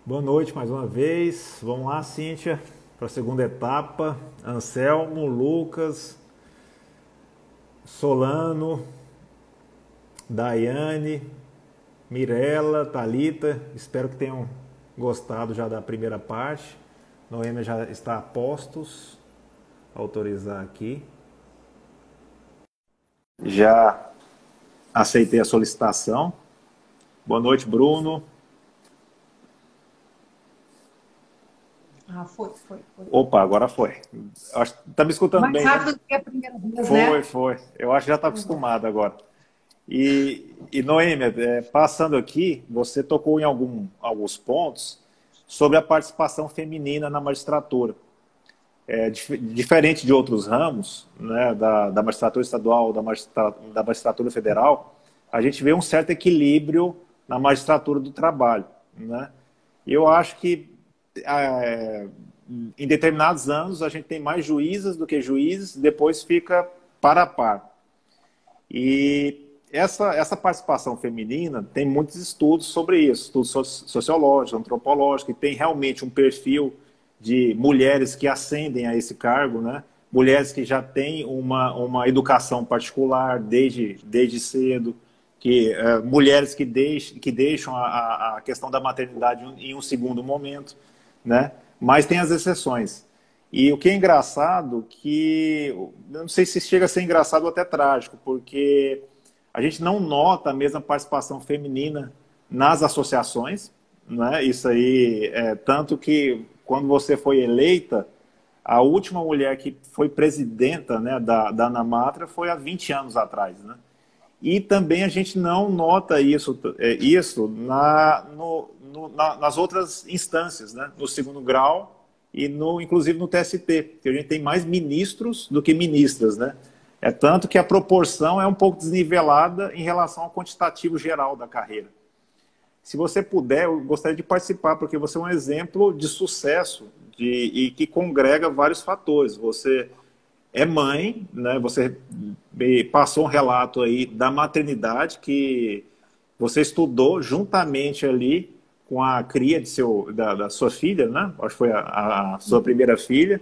Boa noite mais uma vez. Vamos lá, Cíntia, para a segunda etapa. Anselmo, Lucas, Solano, Daiane, Mirela, Thalita. Espero que tenham gostado já da primeira parte. Noêmia já está a postos. Autorizar aqui. Já aceitei a solicitação. Boa noite, Bruno. Foi. Opa, agora foi. Tá me escutando Mais bem, né? rápido do que a primeira vez, Foi, né? foi. Eu acho que já está acostumado agora. E Noêmia, passando aqui, você tocou em alguns pontos sobre a participação feminina na magistratura. Diferente de outros ramos, né, da magistratura estadual, da magistratura federal, a gente vê um certo equilíbrio na magistratura do trabalho. Né? E eu acho que é, em determinados anos a gente tem mais juízas do que juízes, depois fica par a par. E essa participação feminina tem muitos estudos sobre isso, estudos sociológicos, antropológicos, e tem realmente um perfil de mulheres que ascendem a esse cargo, né? Mulheres que já têm uma educação particular desde cedo, mulheres que deixam a questão da maternidade em um segundo momento, né? Mas tem as exceções. E o que é engraçado, que eu não sei se chega a ser engraçado ou até trágico, porque a gente não nota a mesma participação feminina nas associações, né? Isso aí, tanto que quando você foi eleita, a última mulher que foi presidenta, né, da Anamatra foi há 20 anos atrás, né? E também a gente não nota isso nas outras instâncias, né? No segundo grau e inclusive no TST, porque a gente tem mais ministros do que ministras, né? É tanto que a proporção é um pouco desnivelada em relação ao quantitativo geral da carreira. Se você puder, eu gostaria de participar, porque você é um exemplo de sucesso e que congrega vários fatores. Você é mãe, né? Você me passou um relato aí da maternidade que você estudou juntamente ali com a cria da sua filha, né? Acho que foi a sua primeira filha.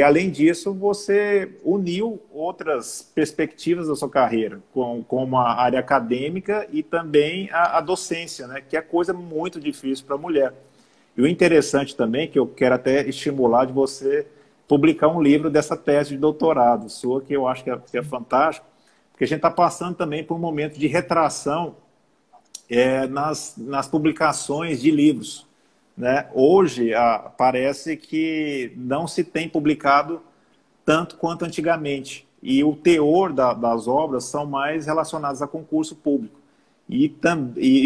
Além disso, você uniu outras perspectivas da sua carreira, como a área acadêmica e também a docência, né? Que é coisa muito difícil para a mulher. E o interessante também, que eu quero até estimular de você publicar um livro dessa tese de doutorado sua, que eu acho que é fantástico, porque a gente está passando também por um momento de retração nas publicações de livros. Né? Hoje, parece que não se tem publicado tanto quanto antigamente. E o teor das obras são mais relacionados a concurso público. E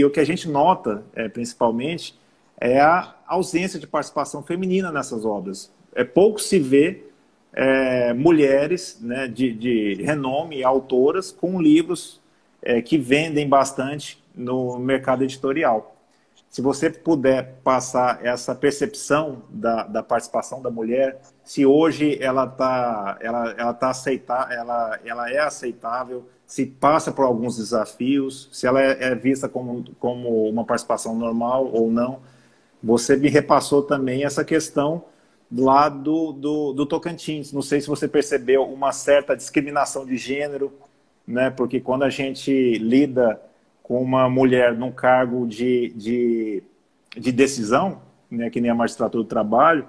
o que a gente nota, principalmente, é a ausência de participação feminina nessas obras. Pouco se vê mulheres, né, de renome, autoras, com livros que vendem bastante no mercado editorial. Se você puder passar essa percepção da participação da mulher, se hoje ela é aceitável, se passa por alguns desafios, se ela é vista como uma participação normal ou não. Você me repassou também essa questão lá do Tocantins. Não sei se você percebeu uma certa discriminação de gênero, né? Porque quando a gente lida com uma mulher num cargo de decisão, né, que nem a magistratura do trabalho,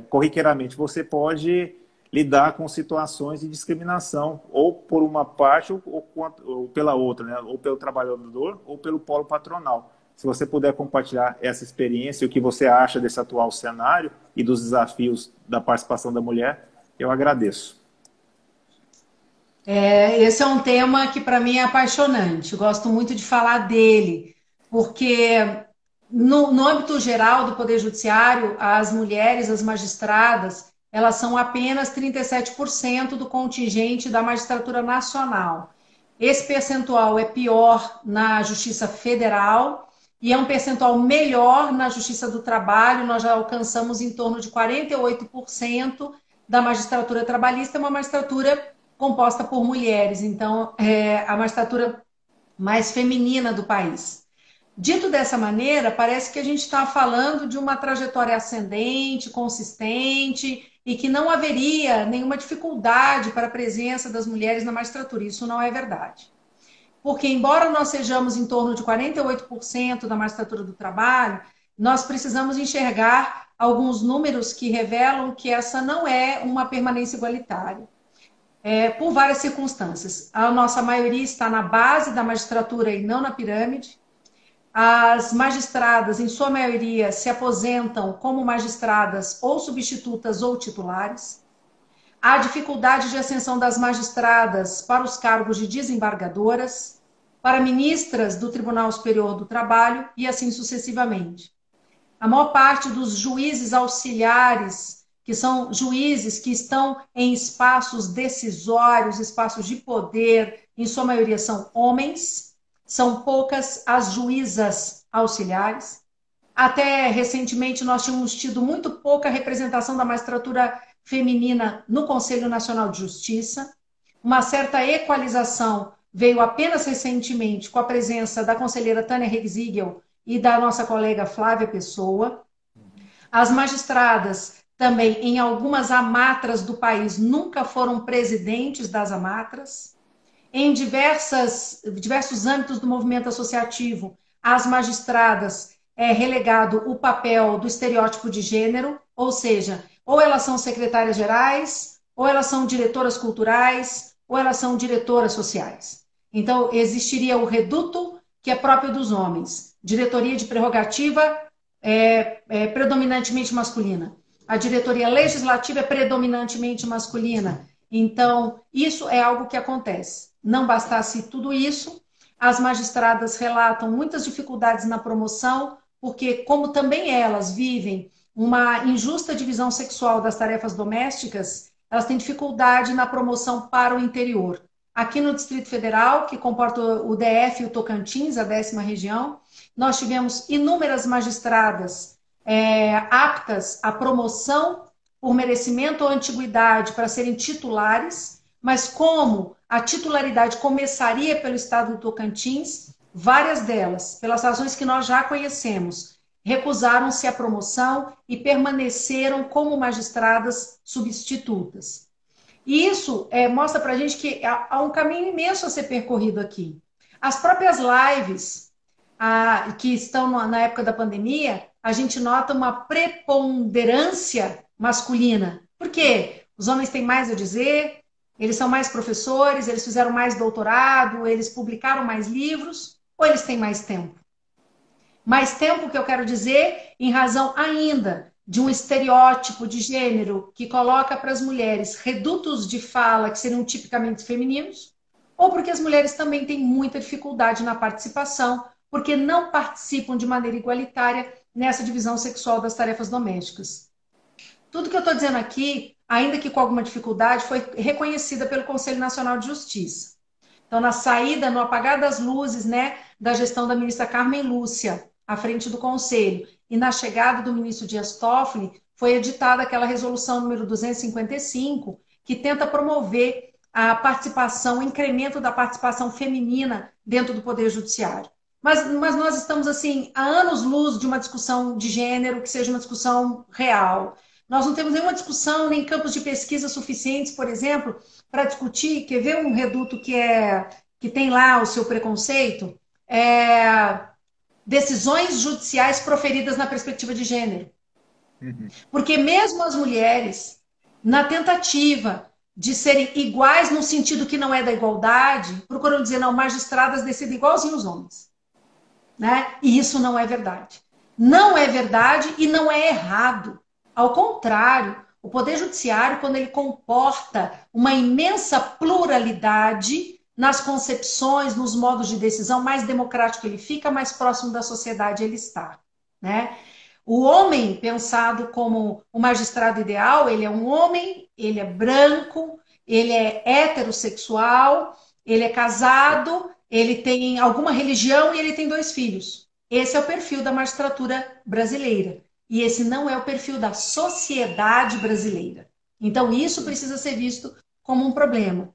corriqueiramente você pode lidar com situações de discriminação, ou por uma parte ou pela outra, né? Ou pelo trabalhador ou pelo polo patronal. Se você puder compartilhar essa experiência e o que você acha desse atual cenário e dos desafios da participação da mulher, eu agradeço. Esse é um tema que para mim é apaixonante. Eu gosto muito de falar dele, porque no âmbito geral do Poder Judiciário, as mulheres, as magistradas, elas são apenas 37% do contingente da magistratura nacional. Esse percentual é pior na Justiça Federal e é um percentual melhor na Justiça do Trabalho. Nós já alcançamos em torno de 48% da magistratura trabalhista, é uma magistratura composta por mulheres, então é a magistratura mais feminina do país. Dito dessa maneira, parece que a gente está falando de uma trajetória ascendente, consistente, e que não haveria nenhuma dificuldade para a presença das mulheres na magistratura. Isso não é verdade. Porque, embora nós sejamos em torno de 48% da magistratura do trabalho, nós precisamos enxergar alguns números que revelam que essa não é uma permanência igualitária. Por várias circunstâncias. A nossa maioria está na base da magistratura e não na pirâmide. As magistradas, em sua maioria, se aposentam como magistradas ou substitutas ou titulares. Há dificuldade de ascensão das magistradas para os cargos de desembargadoras, para ministras do Tribunal Superior do Trabalho e assim sucessivamente. A maior parte dos juízes auxiliares, que são juízes que estão em espaços decisórios, espaços de poder, em sua maioria são homens. São poucas as juízas auxiliares. Até recentemente nós tínhamos tido muito pouca representação da magistratura feminina no Conselho Nacional de Justiça. Uma certa equalização veio apenas recentemente com a presença da conselheira Tânia Regsígel e da nossa colega Flávia Pessoa. As magistradas também, em algumas amatras do país, nunca foram presidentes das amatras. Em diversos âmbitos do movimento associativo, às magistradas é relegado o papel do estereótipo de gênero, ou seja, ou elas são secretárias gerais, ou elas são diretoras culturais, ou elas são diretoras sociais. Então, existiria o reduto que é próprio dos homens, diretoria de prerrogativa predominantemente masculina. A diretoria legislativa é predominantemente masculina. Então, isso é algo que acontece. Não bastasse tudo isso, as magistradas relatam muitas dificuldades na promoção, porque, como também elas vivem uma injusta divisão sexual das tarefas domésticas, elas têm dificuldade na promoção para o interior. Aqui no Distrito Federal, que comporta o DF e o Tocantins, a 10ª região, nós tivemos inúmeras magistradas aptas à promoção por merecimento ou antiguidade para serem titulares, mas como a titularidade começaria pelo estado do Tocantins, várias delas, pelas razões que nós já conhecemos, recusaram-se à promoção e permaneceram como magistradas substitutas. E isso mostra para a gente que há um caminho imenso a ser percorrido aqui. As próprias lives que estão na época da pandemia, a gente nota uma preponderância masculina. Por quê? Os homens têm mais a dizer, eles são mais professores, eles fizeram mais doutorado, eles publicaram mais livros, ou eles têm mais tempo? Mais tempo, que eu quero dizer, em razão ainda de um estereótipo de gênero que coloca para as mulheres redutos de fala que seriam tipicamente femininos, ou porque as mulheres também têm muita dificuldade na participação, porque não participam de maneira igualitária nessa divisão sexual das tarefas domésticas. Tudo que eu estou dizendo aqui, ainda que com alguma dificuldade, foi reconhecida pelo Conselho Nacional de Justiça. Então, na saída, no apagar das luzes, né, da gestão da ministra Carmen Lúcia, à frente do Conselho, e na chegada do ministro Dias Toffoli, foi editada aquela resolução número 255, que tenta promover a participação, o incremento da participação feminina dentro do Poder Judiciário. Mas nós estamos, assim, há anos-luz de uma discussão de gênero que seja uma discussão real. Nós não temos nenhuma discussão, nem campos de pesquisa suficientes, por exemplo, para discutir, quer ver um reduto que tem lá o seu preconceito? Decisões judiciais proferidas na perspectiva de gênero. Porque mesmo as mulheres, na tentativa de serem iguais no sentido que não é da igualdade, procuram dizer, não, magistradas decidem igualzinho os homens. Né? E isso não é verdade. Não é verdade e não é errado. Ao contrário, o Poder Judiciário, quando ele comporta uma imensa pluralidade nas concepções, nos modos de decisão, mais democrático ele fica, mais próximo da sociedade ele está. Né? O homem pensado como o magistrado ideal, ele é um homem, ele é branco, ele é heterossexual, ele é casado, ele tem alguma religião e ele tem 2 filhos. Esse é o perfil da magistratura brasileira. E esse não é o perfil da sociedade brasileira. Então, isso precisa ser visto como um problema.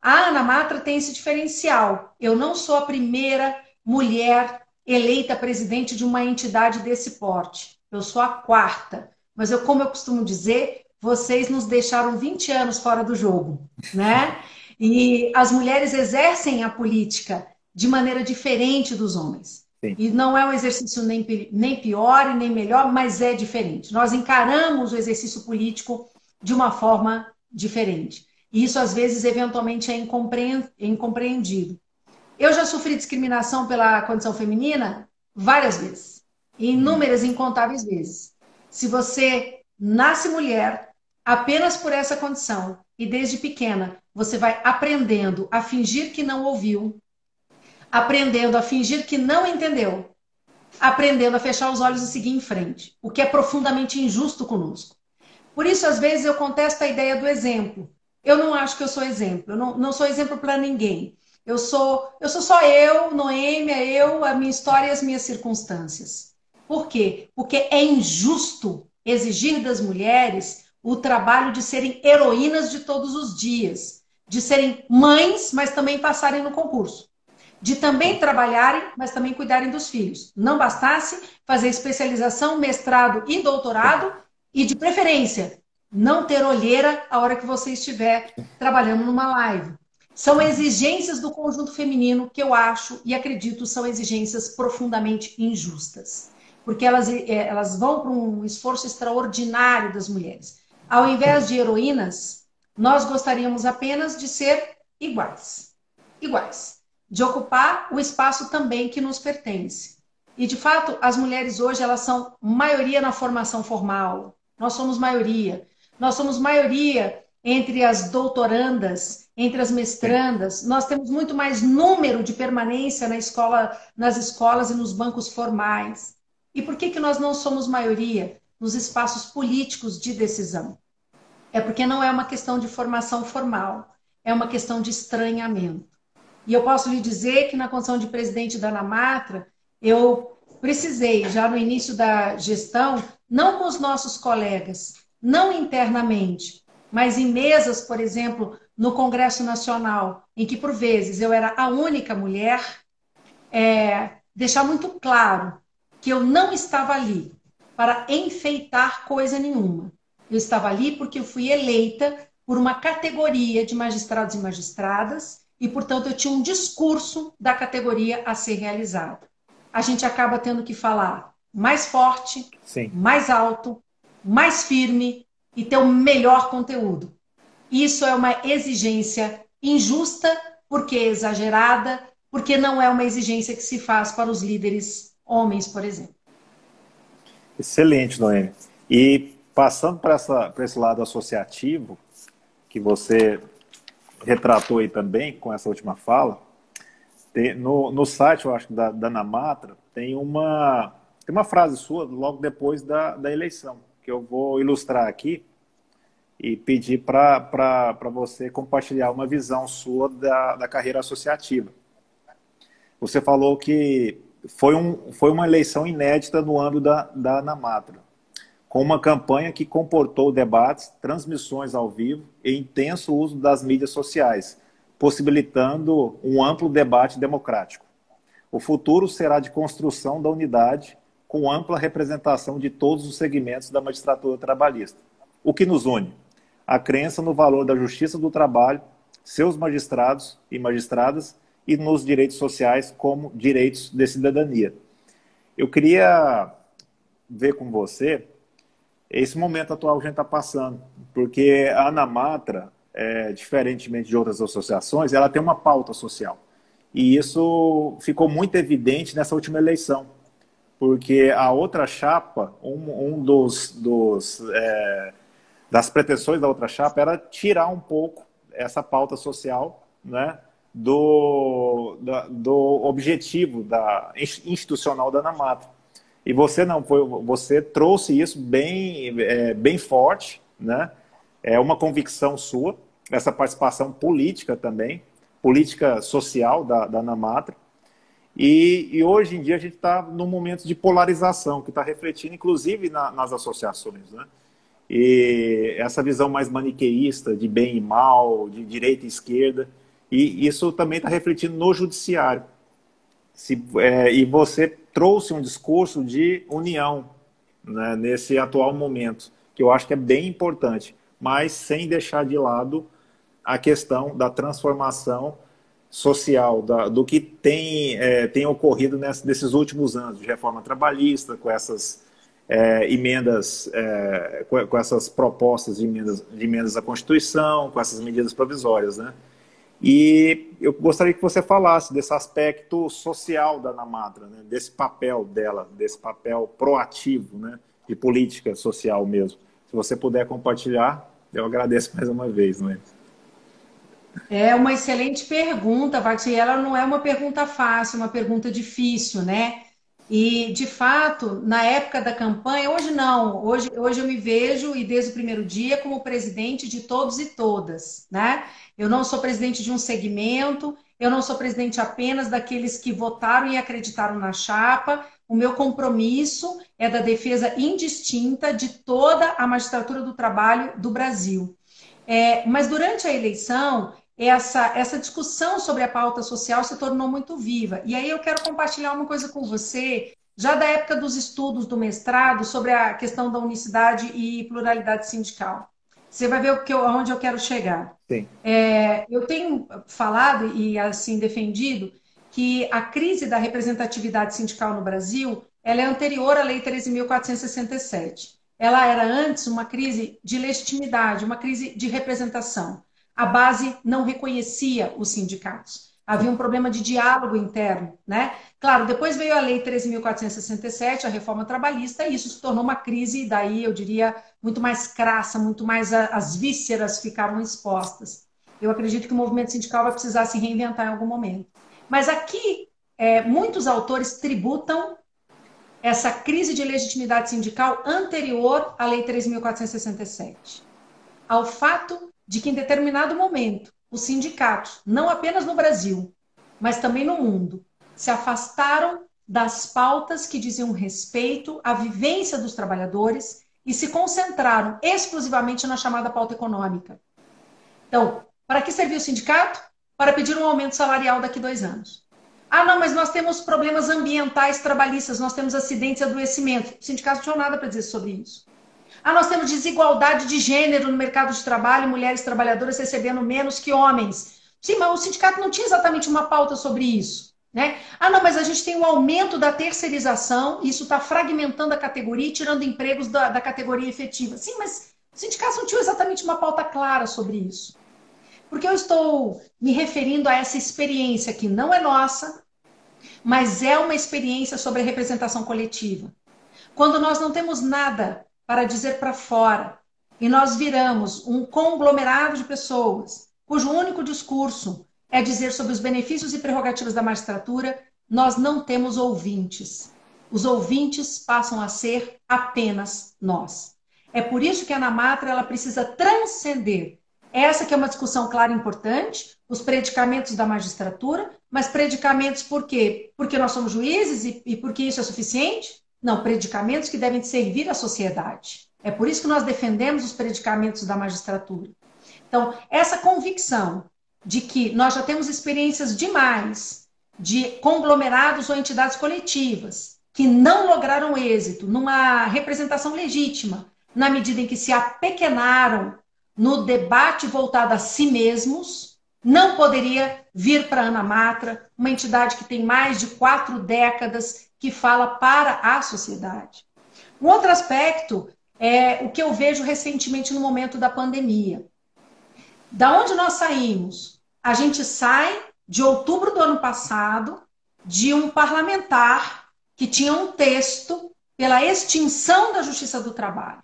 A Ana Matra tem esse diferencial. Eu não sou a primeira mulher eleita presidente de uma entidade desse porte. Eu sou a quarta. Mas, como eu costumo dizer, vocês nos deixaram 20 anos fora do jogo, né? E as mulheres exercem a política de maneira diferente dos homens. Sim. E não é um exercício nem pior e nem melhor, mas é diferente. Nós encaramos o exercício político de uma forma diferente. E isso, às vezes, eventualmente é incompreendido. Eu já sofri discriminação pela condição feminina várias vezes. Inúmeras, incontáveis vezes. Se você nasce mulher apenas por essa condição e desde pequena você vai aprendendo a fingir que não ouviu, aprendendo a fingir que não entendeu, aprendendo a fechar os olhos e seguir em frente, o que é profundamente injusto conosco. Por isso, às vezes, eu contesto a ideia do exemplo. Eu não acho que eu sou exemplo, eu não sou exemplo para ninguém. Eu sou só eu, Noêmia, eu, a minha história e as minhas circunstâncias. Por quê? Porque é injusto exigir das mulheres o trabalho de serem heroínas de todos os dias, de serem mães, mas também passarem no concurso, de também trabalharem, mas também cuidarem dos filhos. Não bastasse fazer especialização, mestrado e doutorado, e de preferência, não ter olheira a hora que você estiver trabalhando numa live. São exigências do conjunto feminino que eu acho e acredito são exigências profundamente injustas. Porque elas vão para um esforço extraordinário das mulheres. Ao invés de heroínas, nós gostaríamos apenas de ser iguais. Iguais. De ocupar o espaço também que nos pertence. E, de fato, as mulheres hoje elas são maioria na formação formal. Nós somos maioria. Nós somos maioria entre as doutorandas, entre as mestrandas. Nós temos muito mais número de permanência na escola, nas escolas e nos bancos formais. E por que nós não somos maioria nos espaços políticos de decisão? É porque não é uma questão de formação formal, é uma questão de estranhamento. E eu posso lhe dizer que na condição de presidente da ANAMATRA, eu precisei, já no início da gestão, não com os nossos colegas, não internamente, mas em mesas, por exemplo, no Congresso Nacional, em que por vezes eu era a única mulher, deixar muito claro que eu não estava ali para enfeitar coisa nenhuma. Eu estava ali porque eu fui eleita por uma categoria de magistrados e magistradas e, portanto, eu tinha um discurso da categoria a ser realizado. A gente acaba tendo que falar mais forte, Sim, mais alto, mais firme e ter o melhor conteúdo. Isso é uma exigência injusta, porque é exagerada, porque não é uma exigência que se faz para os líderes homens, por exemplo. excelente, Noemi. E passando para esse lado associativo, que você retratou aí também com essa última fala, no site, eu acho, da ANAMATRA, tem uma frase sua logo depois da eleição, que eu vou ilustrar aqui e pedir para você compartilhar uma visão sua da carreira associativa. Você falou que foi uma eleição inédita no âmbito da ANAMATRA, com uma campanha que comportou debates, transmissões ao vivo e intenso uso das mídias sociais, possibilitando um amplo debate democrático. O futuro será de construção da unidade, com ampla representação de todos os segmentos da magistratura trabalhista. O que nos une? A crença no valor da justiça do trabalho, seus magistrados e magistradas, e nos direitos sociais como direitos de cidadania. Eu queria ver com você esse momento atual que a gente está passando, porque a ANAMATRA, diferentemente de outras associações, ela tem uma pauta social. E isso ficou muito evidente nessa última eleição, porque a outra chapa, das pretensões da outra chapa era tirar um pouco essa pauta social, né, do objetivo institucional da ANAMATRA. E você não, você trouxe isso bem forte, né? É uma convicção sua, essa participação política também, política social da ANAMATRA. E hoje em dia a gente está num momento de polarização, que está refletindo inclusive nas associações, né? E essa visão mais maniqueísta de bem e mal, de direita e esquerda, e isso também está refletindo no judiciário. E você trouxe um discurso de união, né, nesse atual momento, que eu acho que é bem importante, mas sem deixar de lado a questão da transformação social, do que tem ocorrido nesses últimos anos, de reforma trabalhista, com essas emendas, com essas propostas de emendas à Constituição, com essas medidas provisórias, né? E eu gostaria que você falasse desse aspecto social da Ana Matra, né? Desse papel dela, desse papel proativo, né? De política social mesmo. Se você puder compartilhar, eu agradeço mais uma vez, né? É uma excelente pergunta, Wagner, e ela não é uma pergunta fácil, uma pergunta difícil, né? E, de fato, na época da campanha, hoje não, hoje eu me vejo, e desde o primeiro dia, como presidente de todos e todas, né? Eu não sou presidente de um segmento, eu não sou presidente apenas daqueles que votaram e acreditaram na chapa. O meu compromisso é da defesa indistinta de toda a magistratura do trabalho do Brasil. Mas durante a eleição, essa discussão sobre a pauta social se tornou muito viva. E aí eu quero compartilhar uma coisa com você, já da época dos estudos do mestrado, sobre a questão da unicidade e pluralidade sindical. Você vai ver aonde eu quero chegar. Sim. Eu tenho falado e assim defendido que a crise da representatividade sindical no Brasil ela é anterior à Lei 13.467. Ela era antes uma crise de legitimidade, uma crise de representação. A base não reconhecia os sindicatos. Havia um problema de diálogo interno, né? Claro, depois veio a Lei 13.467, a reforma trabalhista, e isso se tornou uma crise, daí eu diria, muito mais crassa, muito mais as vísceras ficaram expostas. Eu acredito que o movimento sindical vai precisar se reinventar em algum momento. Mas aqui, muitos autores tributam essa crise de legitimidade sindical anterior à Lei 13.467, ao fato de que, em determinado momento, os sindicatos, não apenas no Brasil, mas também no mundo, se afastaram das pautas que diziam respeito à vivência dos trabalhadores e se concentraram exclusivamente na chamada pauta econômica. Então, para que serviu o sindicato? Para pedir um aumento salarial daqui a 2 anos. Ah, não, mas nós temos problemas ambientais trabalhistas, nós temos acidentes e adoecimento. O sindicato não tinha nada para dizer sobre isso. Ah, nós temos desigualdade de gênero no mercado de trabalho, mulheres trabalhadoras recebendo menos que homens. Sim, mas o sindicato não tinha exatamente uma pauta sobre isso, né? Ah, não, mas a gente tem um aumento da terceirização, e isso está fragmentando a categoria e tirando empregos da categoria efetiva. Sim, mas o sindicato não tinha exatamente uma pauta clara sobre isso. Porque eu estou me referindo a essa experiência que não é nossa, mas é uma experiência sobre a representação coletiva. Quando nós não temos nada para dizer para fora e nós viramos um conglomerado de pessoas cujo único discurso é dizer sobre os benefícios e prerrogativas da magistratura, nós não temos ouvintes. Os ouvintes passam a ser apenas nós. É por isso que a Ana Matra ela precisa transcender essa que é uma discussão clara e importante, os predicamentos da magistratura, mas predicamentos por quê? Porque nós somos juízes e porque isso é suficiente? Não, predicamentos que devem servir à sociedade. É por isso que nós defendemos os predicamentos da magistratura. Então, essa convicção de que nós já temos experiências demais de conglomerados ou entidades coletivas que não lograram êxito numa representação legítima, na medida em que se apequenaram no debate voltado a si mesmos, não poderia vir para a Ana Matra, uma entidade que tem mais de 4 décadas, que fala para a sociedade. Um outro aspecto é o que eu vejo recentemente no momento da pandemia. Da onde nós saímos? A gente sai de outubro do ano passado de um parlamentar que tinha um texto pela extinção da Justiça do Trabalho.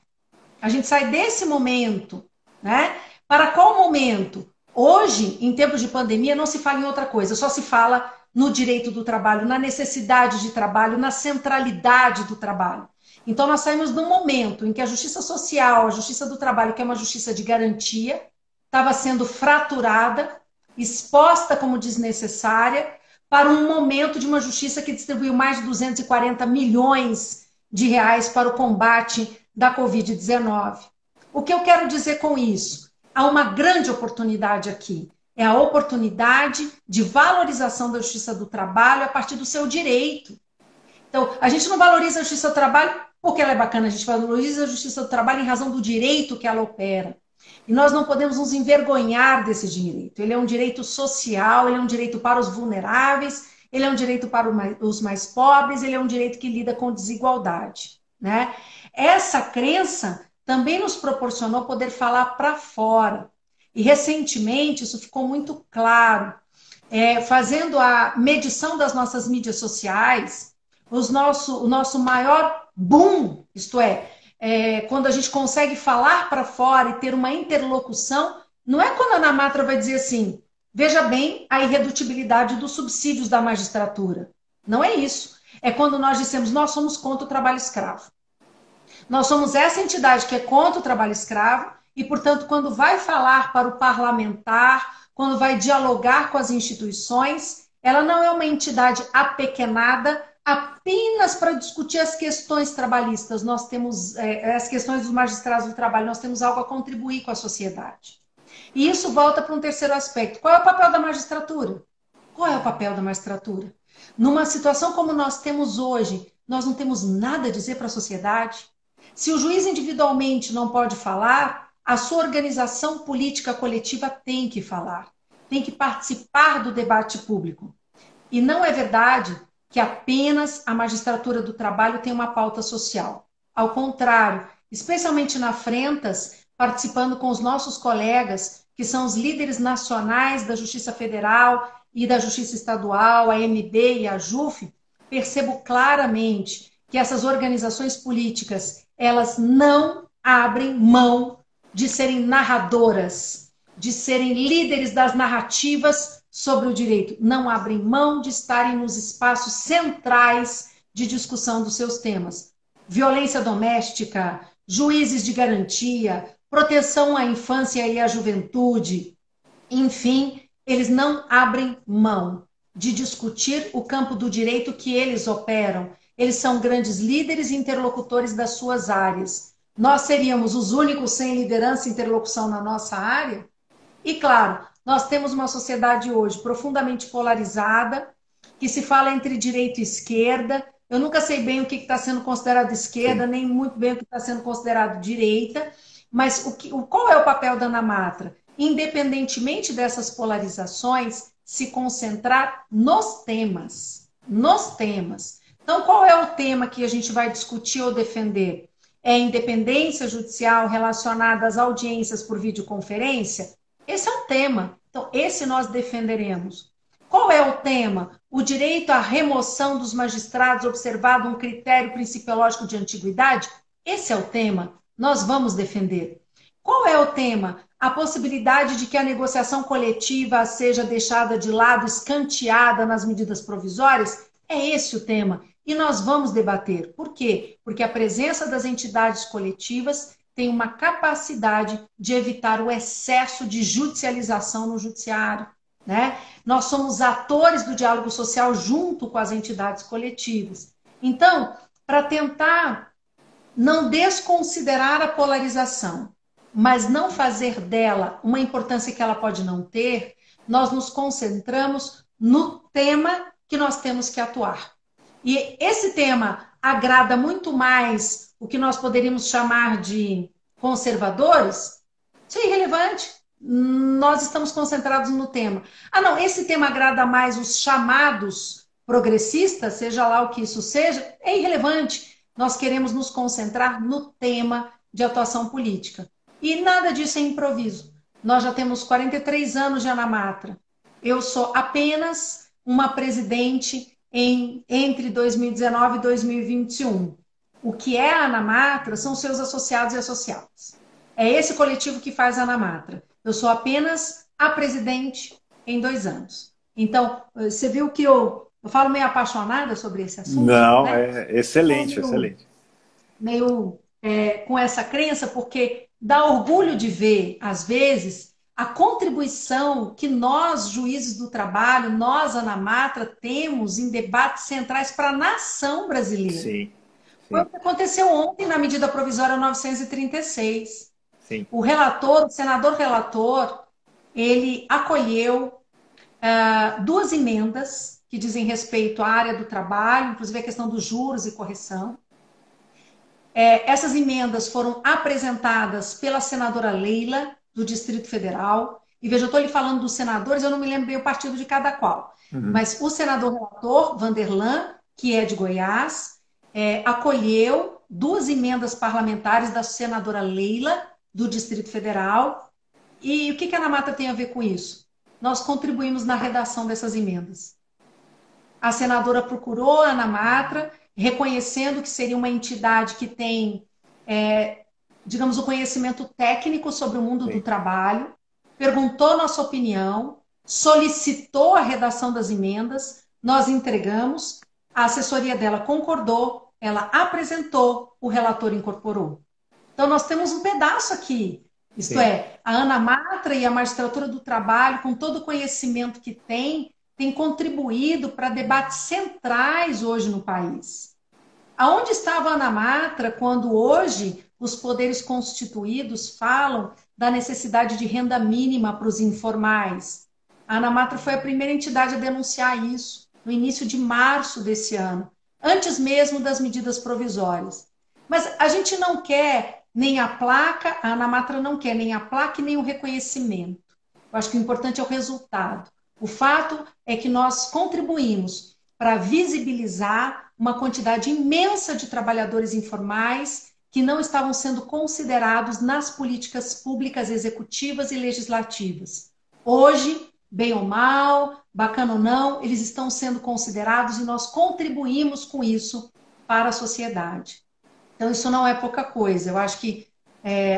A gente sai desse momento, né? Para qual momento? Hoje, em tempos de pandemia, não se fala em outra coisa, só se fala no direito do trabalho, na necessidade de trabalho, na centralidade do trabalho. Então, nós saímos de um momento em que a justiça social, a justiça do trabalho, que é uma justiça de garantia, estava sendo fraturada, exposta como desnecessária, para um momento de uma justiça que distribuiu mais de 240 milhões de reais para o combate da Covid-19. O que eu quero dizer com isso? Há uma grande oportunidade aqui. é a oportunidade de valorização da justiça do trabalho a partir do seu direito. Então, a gente não valoriza a justiça do trabalho porque ela é bacana, a gente valoriza a justiça do trabalho em razão do direito que ela opera. E nós não podemos nos envergonhar desse direito. Ele é um direito social, ele é um direito para os vulneráveis, ele é um direito para os mais pobres, ele é um direito que lida com desigualdade, né? Essa crença também nos proporcionou poder falar para fora. E recentemente isso ficou muito claro. Fazendo a medição das nossas mídias sociais, o nosso maior boom, isto é, quando a gente consegue falar para fora e ter uma interlocução, não é quando a Ana Matra vai dizer assim, veja bem a irredutibilidade dos subsídios da magistratura. Não é isso. É quando nós dissemos, nós somos contra o trabalho escravo. Nós somos essa entidade que é contra o trabalho escravo e, portanto, quando vai falar para o parlamentar, quando vai dialogar com as instituições, ela não é uma entidade apequenada apenas para discutir as questões trabalhistas. Nós temos as questões dos magistrados do trabalho, nós temos algo a contribuir com a sociedade. E isso volta para um terceiro aspecto. Qual é o papel da magistratura? Qual é o papel da magistratura? Numa situação como nós temos hoje, nós não temos nada a dizer para a sociedade. Se o juiz individualmente não pode falar, a sua organização política coletiva tem que falar, tem que participar do debate público. E não é verdade que apenas a magistratura do trabalho tem uma pauta social. Ao contrário, especialmente na Frentas, participando com os nossos colegas, que são os líderes nacionais da Justiça Federal e da Justiça Estadual, a MB e a JUF, percebo claramente que essas organizações políticas, elas não abrem mão de serem narradoras, de serem líderes das narrativas sobre o direito. Não abrem mão de estarem nos espaços centrais de discussão dos seus temas. Violência doméstica, juízes de garantia, proteção à infância e à juventude. Enfim, eles não abrem mão de discutir o campo do direito que eles operam. Eles são grandes líderes e interlocutores das suas áreas. Nós seríamos os únicos sem liderança e interlocução na nossa área? E, claro, nós temos uma sociedade hoje profundamente polarizada, que se fala entre direita e esquerda. Eu nunca sei bem o que está sendo considerado esquerda, nem muito bem o que está sendo considerado direita, mas qual é o papel da Ana Matra? Independentemente dessas polarizações, se concentrar nos temas. Nos temas. Então, qual é o tema que a gente vai discutir ou defender? É a independência judicial relacionada às audiências por videoconferência? Esse é um tema. Então, esse nós defenderemos. Qual é o tema? O direito à remoção dos magistrados, observado um critério principiológico de antiguidade? Esse é o tema. Nós vamos defender. Qual é o tema? A possibilidade de que a negociação coletiva seja deixada de lado, escanteada nas medidas provisórias? É esse o tema. E nós vamos debater. Por quê? Porque a presença das entidades coletivas tem uma capacidade de evitar o excesso de judicialização no judiciário, né? Nós somos atores do diálogo social junto com as entidades coletivas. Então, para tentar não desconsiderar a polarização, mas não fazer dela uma importância que ela pode não ter, nós nos concentramos no tema que nós temos que atuar. E esse tema agrada muito mais o que nós poderíamos chamar de conservadores? Isso é irrelevante. Nós estamos concentrados no tema. Ah, não, esse tema agrada mais os chamados progressistas, seja lá o que isso seja, é irrelevante. Nós queremos nos concentrar no tema de atuação política. E nada disso é improviso. Nós já temos 43 anos de Ana Matra. Eu sou apenas uma presidente entre 2019 e 2021. O que é a Ana Matra são seus associados e associadas. É esse coletivo que faz a Ana Matra. Eu sou apenas a presidente em 2 anos. Então, você viu que eu falo meio apaixonada sobre esse assunto? Não, né? é excelente, excelente. Meio com essa crença, porque dá orgulho de ver, às vezes, a contribuição que nós, juízes do trabalho, nós, Ana Matra, temos em debates centrais para a nação brasileira. Sim. Foi o que aconteceu ontem na medida provisória 936. Sim. O relator, o senador relator, ele acolheu duas emendas que dizem respeito à área do trabalho, inclusive a questão dos juros e correção. Essas emendas foram apresentadas pela senadora Leila, do Distrito Federal. E veja, eu estou lhe falando dos senadores, eu não me lembro bem o partido de cada qual. Mas o senador relator, Vanderlan, que é de Goiás, acolheu duas emendas parlamentares da senadora Leila, do Distrito Federal. E o que a ANAMATRA tem a ver com isso? Nós contribuímos na redação dessas emendas. A senadora procurou a ANAMATRA, reconhecendo que seria uma entidade que tem, digamos, o conhecimento técnico sobre o mundo do trabalho, perguntou nossa opinião, solicitou a redação das emendas, nós entregamos, a assessoria dela concordou, ela apresentou, o relator incorporou. Então, nós temos um pedaço aqui. Isto é, a ANAMATRA e a Magistratura do Trabalho, com todo o conhecimento que tem contribuído para debates centrais hoje no país. Aonde estava a ANAMATRA quando hoje os poderes constituídos falam da necessidade de renda mínima para os informais? A ANAMATRA foi a primeira entidade a denunciar isso no início de março desse ano, antes mesmo das medidas provisórias. Mas a gente não quer nem a placa, a ANAMATRA não quer nem a placa e nem o reconhecimento. Eu acho que o importante é o resultado. O fato é que nós contribuímos para visibilizar uma quantidade imensa de trabalhadores informais que não estavam sendo considerados nas políticas públicas executivas e legislativas. Hoje, bem ou mal, bacana ou não, eles estão sendo considerados e nós contribuímos com isso para a sociedade. Então, isso não é pouca coisa. Eu acho que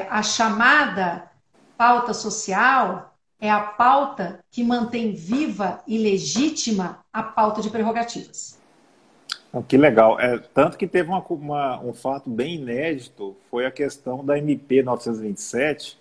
a chamada pauta social é a pauta que mantém viva e legítima a pauta de prerrogativas. Que legal. Tanto que teve um fato bem inédito, foi a questão da MP 927,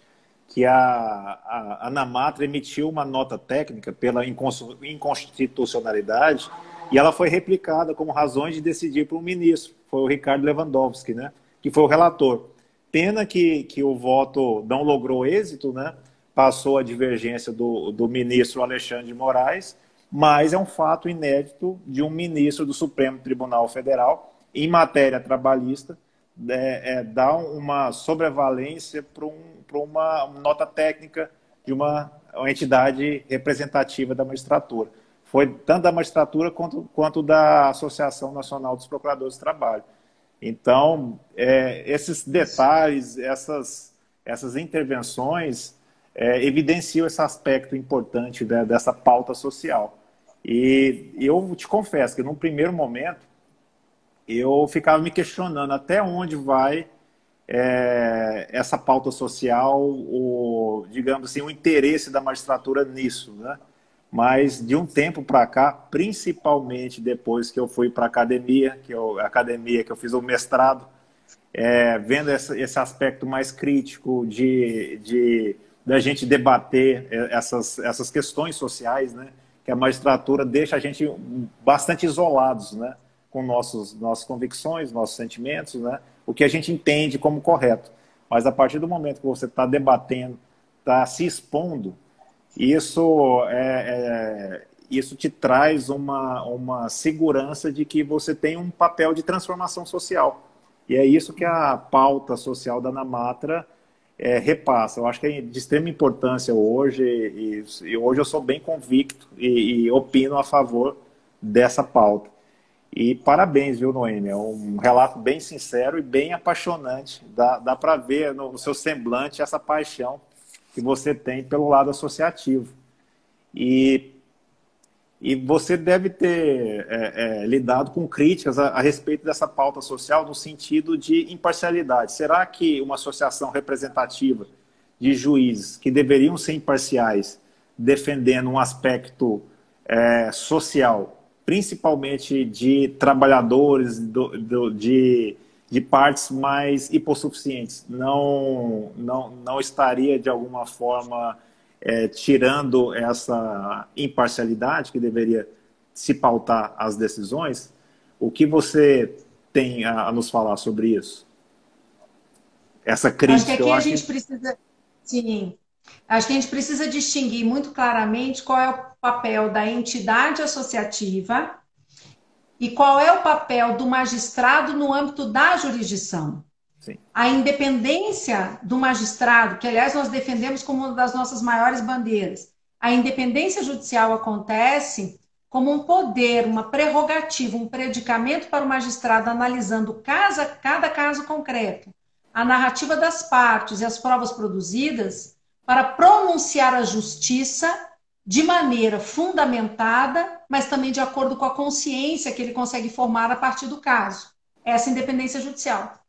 que a ANAMATRA emitiu uma nota técnica pela inconstitucionalidade e ela foi replicada como razões de decidir por um ministro, foi o Ricardo Lewandowski, né, que foi o relator. Pena que o voto não logrou êxito, né? Passou a divergência do ministro Alexandre de Moraes, mas é um fato inédito de um ministro do Supremo Tribunal Federal, em matéria trabalhista, dar uma sobrevalência para uma nota técnica de uma entidade representativa da magistratura. Foi tanto da magistratura quanto da Associação Nacional dos Procuradores do Trabalho. Então, esses detalhes, essas intervenções evidenciam esse aspecto importante dessa pauta social. E eu te confesso que, num primeiro momento, eu ficava me questionando até onde vai essa pauta social, digamos assim, o interesse da magistratura nisso, né? Mas, de um tempo para cá, principalmente depois que eu fui para a academia que eu fiz o mestrado, vendo esse aspecto mais crítico da gente debater essas questões sociais, né, que a magistratura deixa a gente bastante isolados, né, com nossas convicções, nossos sentimentos, né, o que a gente entende como correto. Mas a partir do momento que você está debatendo, está se expondo, isso te traz uma segurança de que você tem um papel de transformação social. E é isso que a pauta social da ANAMATRA repassa. Eu acho que é de extrema importância hoje, e hoje eu sou bem convicto e opino a favor dessa pauta. E parabéns, viu, Noêmia? É um relato bem sincero e bem apaixonante. Dá para ver no seu semblante essa paixão que você tem pelo lado associativo. E você deve ter lidado com críticas a respeito dessa pauta social no sentido de imparcialidade. Será que uma associação representativa de juízes que deveriam ser imparciais, defendendo um aspecto social, principalmente de trabalhadores, de partes mais hipossuficientes, não estaria, de alguma forma, tirando essa imparcialidade que deveria se pautar as decisões? O que você tem a nos falar sobre isso? Essa crítica, acho que aqui a gente precisa... Sim. Acho que a gente precisa distinguir muito claramente qual é o papel da entidade associativa e qual é o papel do magistrado no âmbito da jurisdição. Sim. A independência do magistrado, que aliás nós defendemos como uma das nossas maiores bandeiras, a independência judicial acontece como um poder, uma prerrogativa, um predicamento para o magistrado analisando cada caso concreto, a narrativa das partes e as provas produzidas para pronunciar a justiça de maneira fundamentada, mas também de acordo com a consciência que ele consegue formar a partir do caso. Essa independência judicial.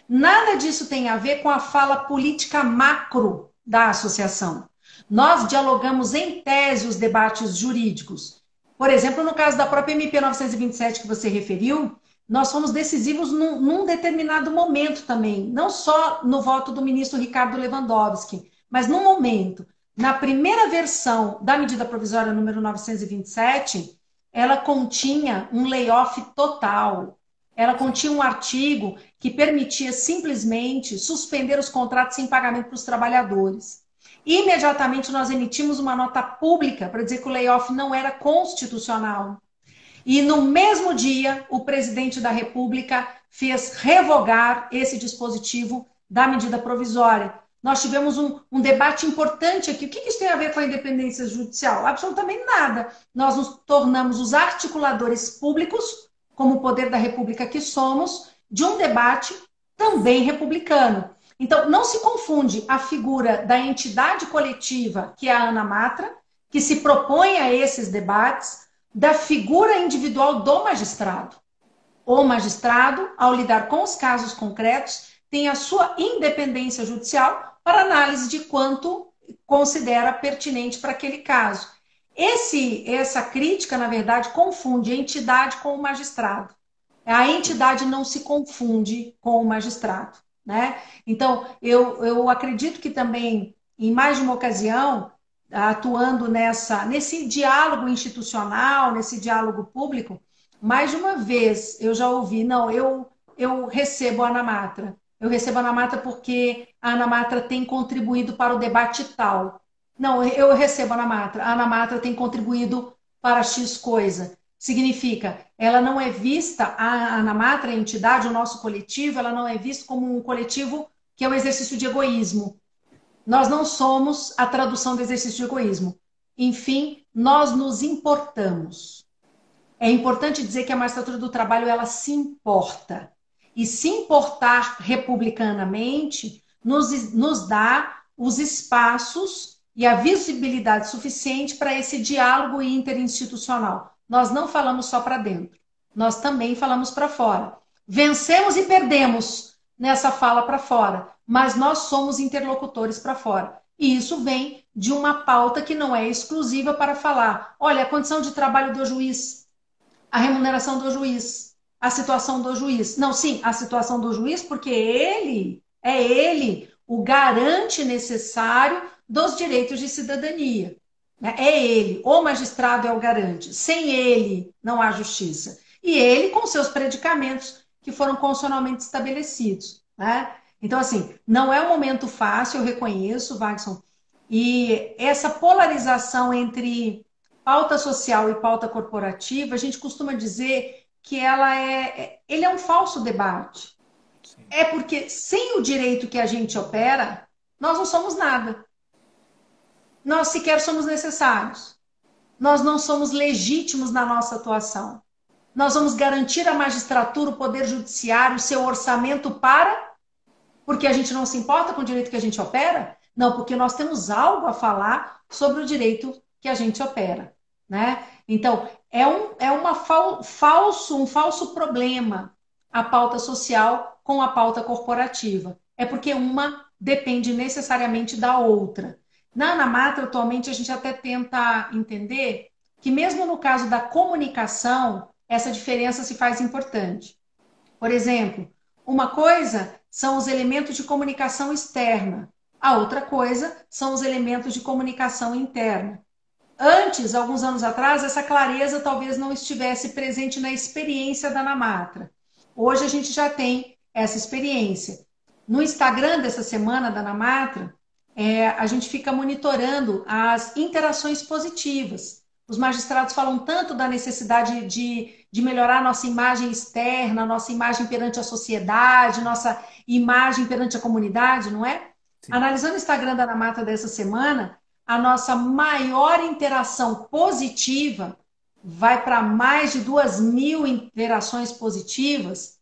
Nada disso tem a ver com a fala política macro da associação. Nós dialogamos em tese os debates jurídicos. Por exemplo, no caso da própria MP 927 que você referiu, nós fomos decisivos num determinado momento também, não só no voto do ministro Ricardo Lewandowski, mas num momento. Na primeira versão da medida provisória número 927, ela continha um layoff total. Ela continha um artigo que permitia simplesmente suspender os contratos sem pagamento para os trabalhadores. Imediatamente nós emitimos uma nota pública para dizer que o layoff não era constitucional. E no mesmo dia, o presidente da República fez revogar esse dispositivo da medida provisória. Nós tivemos um debate importante aqui. O que isso tem a ver com a independência judicial? Absolutamente nada. Nós nos tornamos os articuladores públicos, como o poder da República que somos, de um debate também republicano. Então, não se confunde a figura da entidade coletiva, que é a Ana Matra, que se propõe a esses debates, da figura individual do magistrado. O magistrado, ao lidar com os casos concretos, tem a sua independência judicial para análise de quanto considera pertinente para aquele caso. Essa crítica, na verdade, confunde a entidade com o magistrado. A entidade não se confunde com o magistrado, né? Então, eu acredito que também, em mais de uma ocasião, atuando nesse diálogo institucional, nesse diálogo público, mais de uma vez eu já ouvi, não, eu recebo a Ana Matra. Eu recebo a Ana Matra porque a Ana Matra tem contribuído para o debate tal. Não, eu recebo a Ana Matra. A Ana Matra tem contribuído para X coisa. Significa, ela não é vista, a Ana Matra, a entidade, o nosso coletivo, ela não é vista como um coletivo que é um exercício de egoísmo. Nós não somos a tradução do exercício de egoísmo. Enfim, nós nos importamos. É importante dizer que a magistratura do trabalho, ela se importa. E se importar republicanamente nos dá os espaços e a visibilidade suficiente para esse diálogo interinstitucional. Nós não falamos só para dentro, nós também falamos para fora. Vencemos e perdemos nessa fala para fora, mas nós somos interlocutores para fora. E isso vem de uma pauta que não é exclusiva para falar, olha, a condição de trabalho do juiz, a remuneração do juiz, a situação do juiz. Não, sim, a situação do juiz, porque ele o garante necessário dos direitos de cidadania. É ele, o magistrado é o garante. Sem ele, não há justiça. E ele com seus predicamentos que foram constitucionalmente estabelecidos. Né? Então, assim, não é um momento fácil, eu reconheço, Wagson, e essa polarização entre pauta social e pauta corporativa, a gente costuma dizer que ele é um falso debate. Sim. É porque sem o direito que a gente opera, nós não somos nada. Nós sequer somos necessários. Nós não somos legítimos na nossa atuação. Nós vamos garantir à magistratura, o poder judiciário, o seu orçamento porque a gente não se importa com o direito que a gente opera? Não, porque nós temos algo a falar sobre o direito que a gente opera. Né? Então, é um falso problema a pauta social com a pauta corporativa. É porque uma depende necessariamente da outra. Na Ana Matra, atualmente, a gente até tenta entender que mesmo no caso da comunicação, essa diferença se faz importante. Por exemplo, uma coisa são os elementos de comunicação externa, a outra coisa são os elementos de comunicação interna. Antes, alguns anos atrás, essa clareza talvez não estivesse presente na experiência da Ana Matra. Hoje a gente já tem essa experiência. No Instagram dessa semana da Ana Matra, a gente fica monitorando as interações positivas. Os magistrados falam tanto da necessidade de melhorar nossa imagem externa, nossa imagem perante a sociedade, nossa imagem perante a comunidade, não é? Sim. Analisando o Instagram da Ana Mata dessa semana, a nossa maior interação positiva vai para mais de 2.000 interações positivas.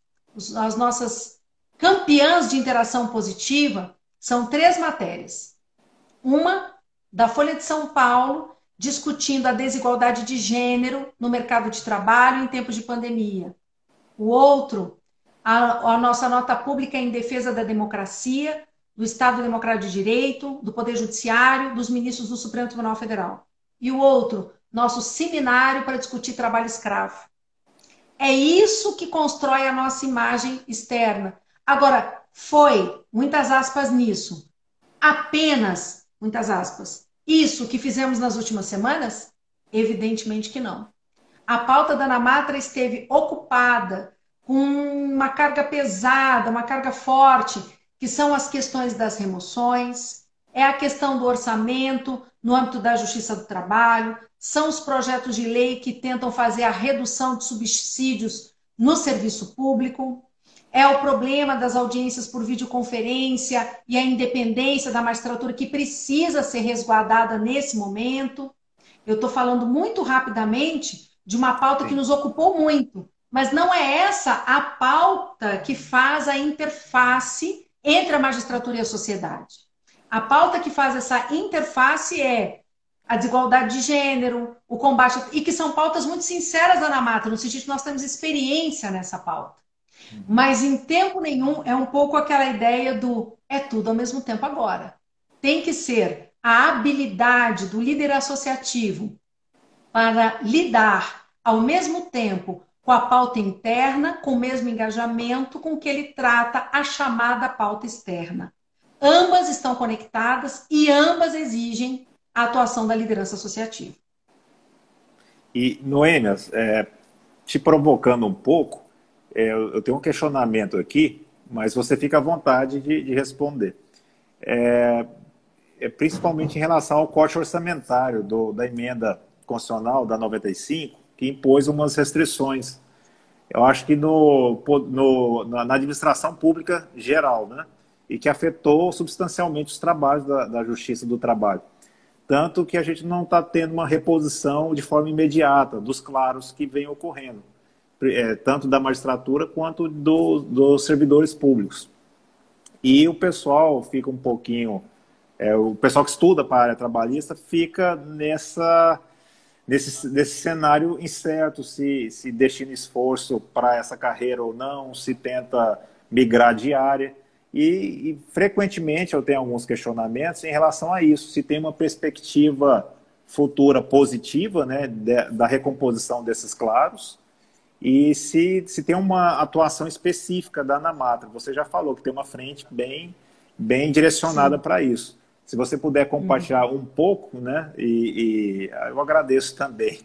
As nossas campeãs de interação positiva são 3 matérias. Uma, da Folha de São Paulo, discutindo a desigualdade de gênero no mercado de trabalho em tempos de pandemia. O outro, a nossa nota pública em defesa da democracia, do Estado Democrático de Direito, do Poder Judiciário, dos ministros do Supremo Tribunal Federal. E o outro, nosso seminário para discutir trabalho escravo. É isso que constrói a nossa imagem externa. Agora, foi, muitas aspas nisso, apenas, muitas aspas, isso que fizemos nas últimas semanas? Evidentemente que não. A pauta da Ana Matra esteve ocupada com uma carga pesada, uma carga forte, que são as questões das remoções, é a questão do orçamento no âmbito da Justiça do Trabalho, são os projetos de lei que tentam fazer a redução de subsídios no serviço público, é o problema das audiências por videoconferência e a independência da magistratura que precisa ser resguardada nesse momento. Eu estou falando muito rapidamente de uma pauta que nos ocupou muito, mas não é essa a pauta que faz a interface entre a magistratura e a sociedade. A pauta que faz essa interface é a desigualdade de gênero, o combate, e que são pautas muito sinceras, Ana Mata, no sentido que nós temos experiência nessa pauta. Mas em tempo nenhum é um pouco aquela ideia do é tudo ao mesmo tempo agora. Tem que ser a habilidade do líder associativo para lidar ao mesmo tempo com a pauta interna, com o mesmo engajamento com que ele trata a chamada pauta externa. Ambas estão conectadas e ambas exigem a atuação da liderança associativa. E, Noêmia, te provocando um pouco, eu tenho um questionamento aqui, mas você fica à vontade de responder. Principalmente em relação ao corte orçamentário da emenda constitucional da 95, que impôs umas restrições. Eu acho que na administração pública geral, né? E que afetou substancialmente os trabalhos da Justiça do Trabalho. Tanto que a gente não está tendo uma reposição de forma imediata dos claros que vem ocorrendo, tanto da magistratura quanto dos servidores públicos. E o pessoal fica um pouquinho... o pessoal que estuda para a área trabalhista fica nesse cenário incerto, se destina esforço para essa carreira ou não, se tenta migrar de área. E frequentemente eu tenho alguns questionamentos em relação a isso, se tem uma perspectiva futura positiva, né, da recomposição desses claros, e se tem uma atuação específica da Ana Matra. Você já falou que tem uma frente bem direcionada para isso. Se você puder compartilhar um pouco, né, e eu agradeço também.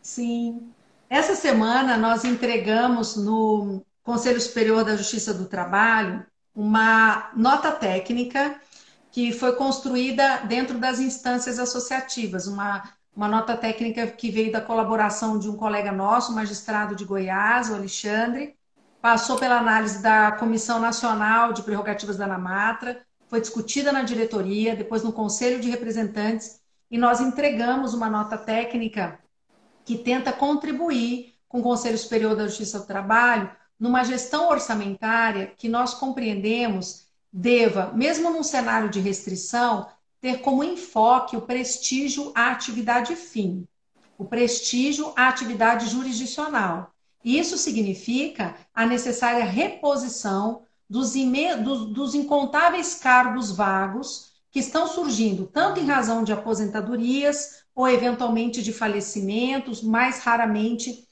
Sim. Essa semana nós entregamos no Conselho Superior da Justiça do Trabalho uma nota técnica que foi construída dentro das instâncias associativas, uma nota técnica que veio da colaboração de um colega nosso, magistrado de Goiás, o Alexandre, passou pela análise da Comissão Nacional de Prerrogativas da Ana Matra, foi discutida na diretoria, depois no Conselho de Representantes, e nós entregamos uma nota técnica que tenta contribuir com o Conselho Superior da Justiça do Trabalho numa gestão orçamentária que nós compreendemos deva, mesmo num cenário de restrição, ter como enfoque o prestígio à atividade fim, o prestígio à atividade jurisdicional. E isso significa a necessária reposição dos incontáveis cargos vagos que estão surgindo, tanto em razão de aposentadorias ou, eventualmente, de falecimentos, mais raramente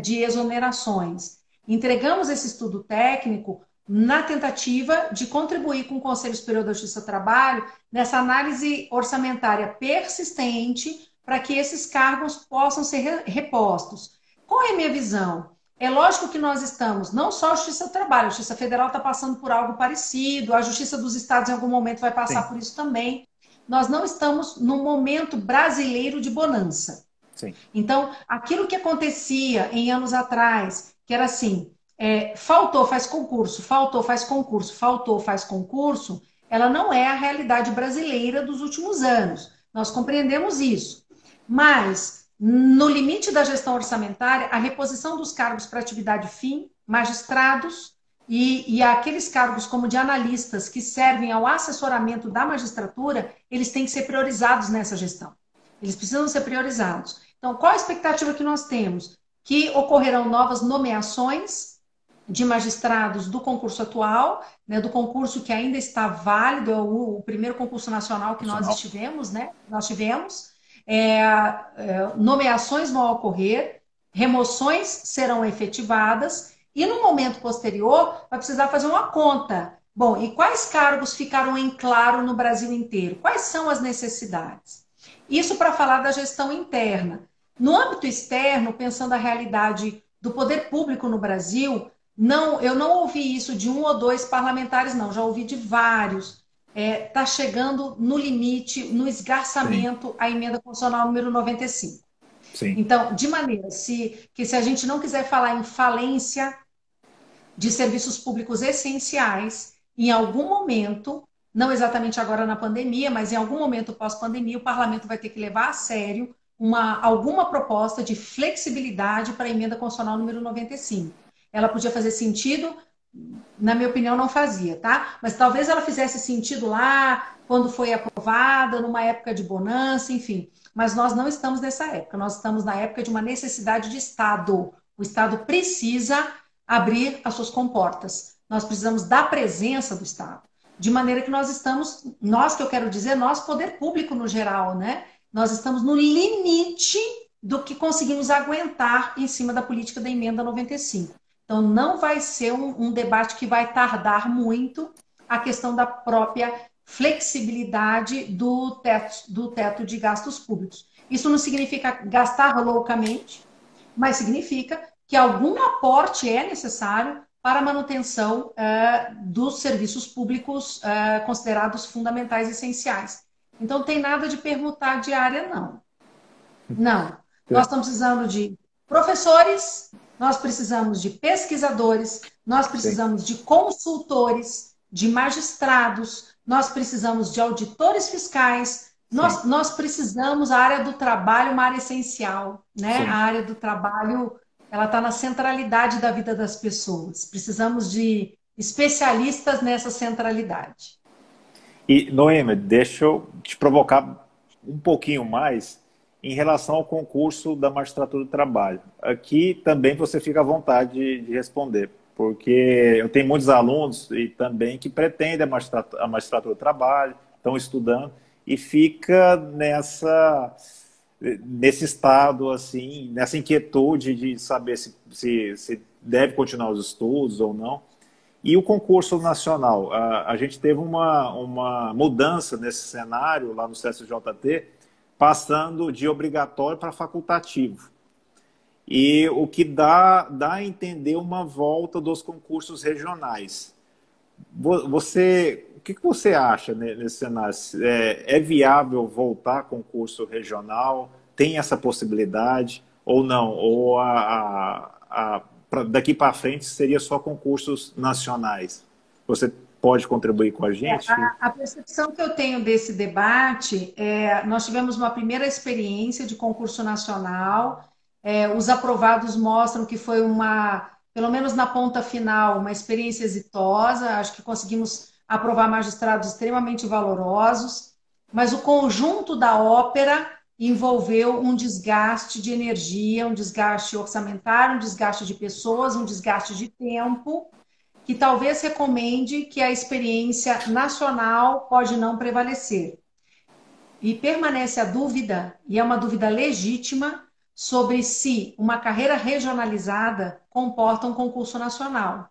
de exonerações. Entregamos esse estudo técnico na tentativa de contribuir com o Conselho Superior da Justiça do Trabalho nessa análise orçamentária persistente para que esses cargos possam ser repostos. Qual é a minha visão? É lógico que nós estamos, não só a Justiça do Trabalho, a Justiça Federal está passando por algo parecido, a Justiça dos Estados em algum momento vai passar Sim, por isso também. Nós não estamos num momento brasileiro de bonança. sim, Então, aquilo que acontecia em anos atrás, que era assim, faltou, faz concurso, faltou, faz concurso, faltou, faz concurso, ela não é a realidade brasileira dos últimos anos. Nós compreendemos isso. Mas, no limite da gestão orçamentária, a reposição dos cargos para atividade fim, magistrados e aqueles cargos como de analistas que servem ao assessoramento da magistratura, eles têm que ser priorizados nessa gestão. Eles precisam ser priorizados. Então, qual a expectativa que nós temos? Que ocorrerão novas nomeações de magistrados do concurso atual, né, do concurso que ainda está válido, é o primeiro concurso nacional que nós profissional. estivemos, né? Nós tivemos. Nomeações vão ocorrer, remoções serão efetivadas, e no momento posterior vai precisar fazer uma conta. Bom, e quais cargos ficaram em claro no Brasil inteiro? Quais são as necessidades? Isso para falar da gestão interna. No âmbito externo, pensando a realidade do poder público no Brasil, não, eu não ouvi isso de um ou dois parlamentares, não, já ouvi de vários. Está chegando no limite, no Sim, esgarçamento, a emenda constitucional número 95. sim, Então, de maneira que se a gente não quiser falar em falência de serviços públicos essenciais, em algum momento, não exatamente agora na pandemia, mas em algum momento pós-pandemia, o parlamento vai ter que levar a sério alguma proposta de flexibilidade para a emenda constitucional número 95. Ela podia fazer sentido, na minha opinião, não fazia, tá? Mas talvez ela fizesse sentido lá, quando foi aprovada, numa época de bonança, enfim. Mas nós não estamos nessa época, nós estamos na época de uma necessidade de Estado. O Estado precisa abrir as suas comportas. Nós precisamos da presença do Estado. De maneira que nós estamos, nós que eu quero dizer, nós, poder público no geral, né? Nós estamos no limite do que conseguimos aguentar em cima da política da emenda 95. Então, não vai ser um debate que vai tardar muito a questão da própria flexibilidade do teto de gastos públicos. Isso não significa gastar loucamente, mas significa que algum aporte é necessário para a manutenção dos serviços públicos considerados fundamentais e essenciais. Então, não tem nada de permutar de área, não. Não. Nós estamos precisando de professores, nós precisamos de pesquisadores, nós sim, precisamos de consultores, de magistrados, nós precisamos de auditores fiscais, sim, nós precisamos, a área do trabalho, uma área essencial, né? A sim. área do trabalho, ela está na centralidade da vida das pessoas. Precisamos de especialistas nessa centralidade. E, Noemi, deixa eu te provocar um pouquinho mais em relação ao concurso da magistratura do trabalho. Aqui também você fica à vontade de responder, porque eu tenho muitos alunos e também que pretendem a magistratura do trabalho, estão estudando e fica nesse estado assim, nessa inquietude de saber se deve continuar os estudos ou não. E o concurso nacional, a gente teve uma mudança nesse cenário lá no CSJT, passando de obrigatório para facultativo. E o que dá a entender uma volta dos concursos regionais. O que você acha nesse cenário? É viável voltar a concurso regional? Tem essa possibilidade ou não? Ou daqui para frente seria só concursos nacionais? Você pode contribuir com a gente? A percepção que eu tenho desse debate nós tivemos uma primeira experiência de concurso nacional, os aprovados mostram que foi pelo menos na ponta final, uma experiência exitosa, acho que conseguimos aprovar magistrados extremamente valorosos, mas o conjunto da ópera envolveu um desgaste de energia, um desgaste orçamentário, um desgaste de pessoas, um desgaste de tempo, que talvez recomende que a experiência nacional pode não prevalecer. E permanece a dúvida, e é uma dúvida legítima, sobre se uma carreira regionalizada comporta um concurso nacional.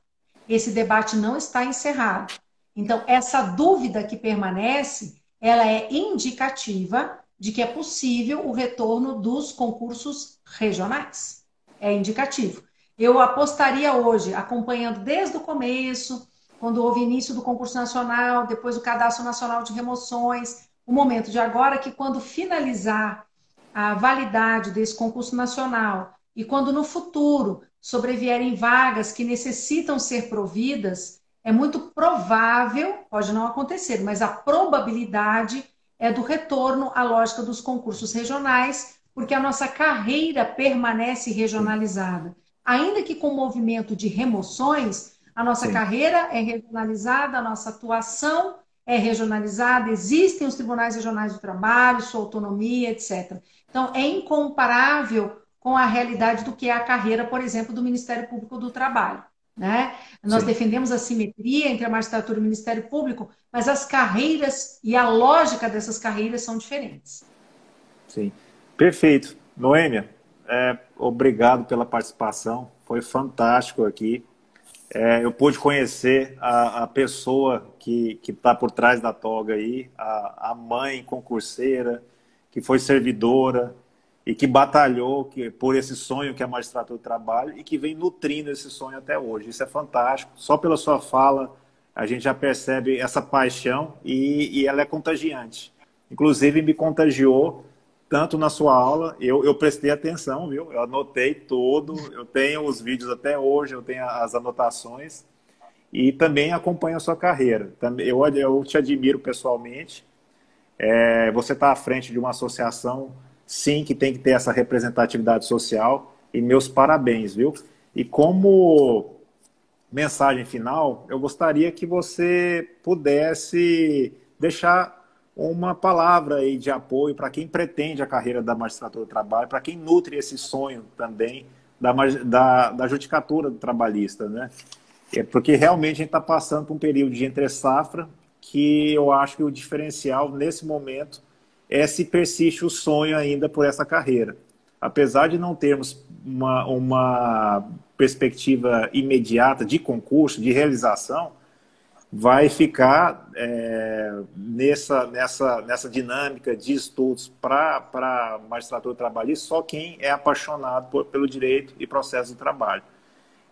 Esse debate não está encerrado. Então, essa dúvida que permanece, ela é indicativa de que é possível o retorno dos concursos regionais. É indicativo. eu apostaria hoje, acompanhando desde o começo, quando houve início do concurso nacional, depois o cadastro nacional de remoções, o momento de agora que quando finalizar a validade desse concurso nacional e quando no futuro sobrevierem vagas que necessitam ser providas, é muito provável, pode não acontecer, mas a probabilidade é do retorno à lógica dos concursos regionais, porque a nossa carreira permanece Sim, regionalizada. Ainda que com o movimento de remoções, a nossa sim, carreira é regionalizada, a nossa atuação é regionalizada, existem os tribunais regionais do trabalho, sua autonomia, etc. Então, é incomparável com a realidade do que é a carreira, por exemplo, do Ministério Público do Trabalho. Né? Nós sim, defendemos a simetria entre a magistratura e o Ministério Público, mas as carreiras e a lógica dessas carreiras são diferentes. sim. Perfeito. Noêmia, obrigado pela participação. Foi fantástico aqui. Eu pude conhecer a pessoa que está por trás da toga aí, a mãe concurseira, que foi servidora e que batalhou por esse sonho que é a magistratura do trabalho e que vem nutrindo esse sonho até hoje. Isso é fantástico. Só pela sua fala a gente já percebe essa paixão e ela é contagiante. Inclusive me contagiou tanto na sua aula, eu prestei atenção, viu? Eu anotei tudo, eu tenho os vídeos até hoje, eu tenho as anotações e também acompanho a sua carreira. Eu te admiro pessoalmente. Você está à frente de uma associação, sim, que tem que ter essa representatividade social e meus parabéns, viu? E como mensagem final, eu gostaria que você pudesse deixar uma palavra aí de apoio para quem pretende a carreira da magistratura do trabalho, para quem nutre esse sonho também da judicatura do trabalhista, né? Porque realmente a gente está passando por um período de entre-safra que eu acho que o diferencial nesse momento é se persiste o sonho ainda por essa carreira. Apesar de não termos uma perspectiva imediata de concurso, de realização, vai ficar nessa dinâmica de estudos para magistratura trabalhista só quem é apaixonado pelo direito e processo do trabalho.